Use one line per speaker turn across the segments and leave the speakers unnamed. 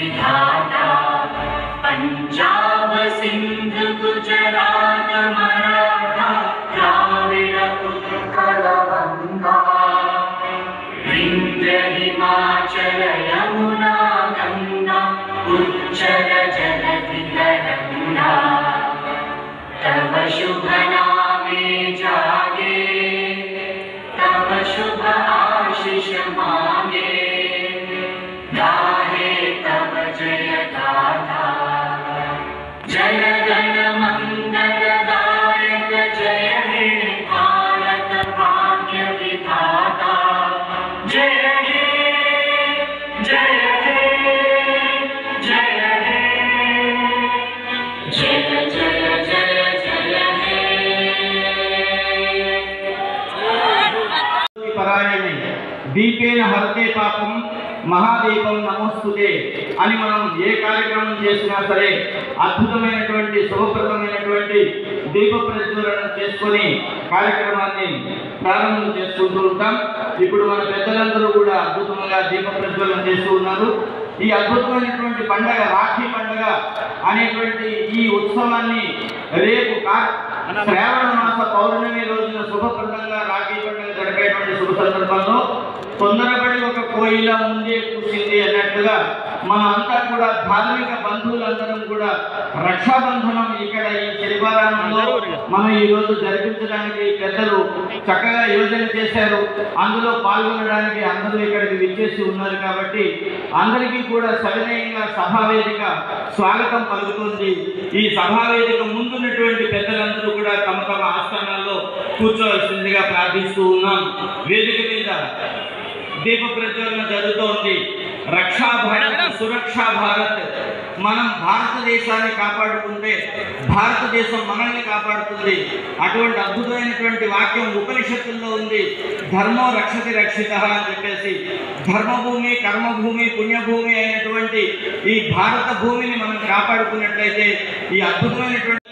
विधाता पंजाब सिंध गुजरात मराठा द्राविड उत्कल गंगा विंध्य हिमाचल यमुना गंगा उच्चल जलधि तरंगा तव शुभ नामे जागे तव शुभ आशीष मांगे गाहे तव जय गाथा जय गण मंगलदायक जय हे भारत भाग्य विधाता जय हे जय हे जय हे जय जय जय जय हे
परायणे दीपेन हरते पापम महादीपం నమోస్తుతే అని మనం ఏ కార్యక్రమం చేసినా సరే అద్భుతమైనటువంటి శుభప్రదమైనటువంటి దీప ప్రజ్వలన చేసుకొని కార్యక్రమాన్ని ప్రారంభం చేసుకుంటూ ఉంటాం. ఇప్పుడు మన పెద్దలందరూ కూడా అద్భుతంగా దీప ప్రజ్వలన చేస్తూ ఉన్నారు. ఈ అద్భుతమైనటువంటి పండగ రాఖీ పండగ అనేటువంటి ఈ ఉత్సవాన్ని రేపు శ్రావణ మాస పౌర్ణమి రోజున శుభప్రదంగా రాఖీ పండుగ జరిపేటువంటి శుభ సందర్భంలో తొందరపడి ఒక కోయిల ముందే కూర్చింది అన్నట్టుగా మనం అంతా కూడా ధార్మిక బంధువులందరం కూడా రక్షాబంధనం ఇక్కడ ఈ శనివారంలో మనం ఈ రోజు జరిపించడానికి పెద్దలు చక్కగా యోజన చేశారు. అందులో పాల్గొనడానికి అందరూ ఇక్కడికి విచ్చేసి ఉన్నారు కాబట్టి అందరికీ కూడా సవినయంగా సభావేదిక స్వాగతం పలుకుతుంది. ఈ సభావేదిక ముందున్నటువంటి పెద్దలందరూ కూడా తమ తమ ఆస్థానాల్లో కూర్చోవలసిందిగా ప్రార్థిస్తూ ఉన్నాం. వేదిక మీద దీప ప్రజ్వలన జరుగుతోంది. రక్షా భారత్ సురక్షా భారత్. మనం భారతదేశాన్ని కాపాడుకుంటే భారతదేశం మనల్ని కాపాడుతుంది. అటువంటి అద్భుతమైనటువంటి వాక్యం ఉపనిషత్తుల్లో ఉంది. ధర్మో రక్షతి రక్షిత అని చెప్పేసి ధర్మభూమి కర్మభూమి పుణ్యభూమి అయినటువంటి ఈ భారత భూమిని మనం కాపాడుకున్నట్లయితే ఈ అద్భుతమైనటువంటి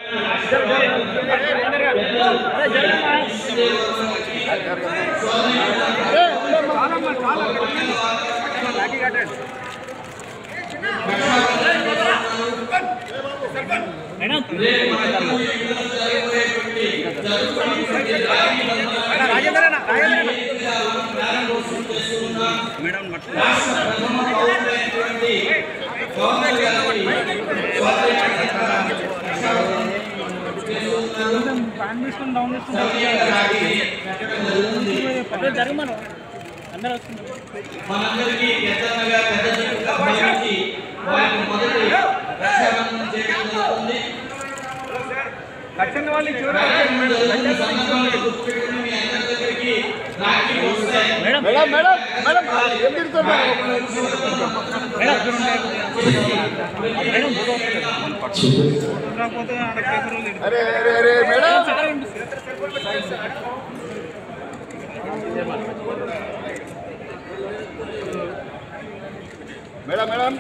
మనందరికీ పెద్దగా పెద్దగా భావించి వారికి మొదటి రక్షాబంధనం చేయడం జరుగుతుంది.
మేడం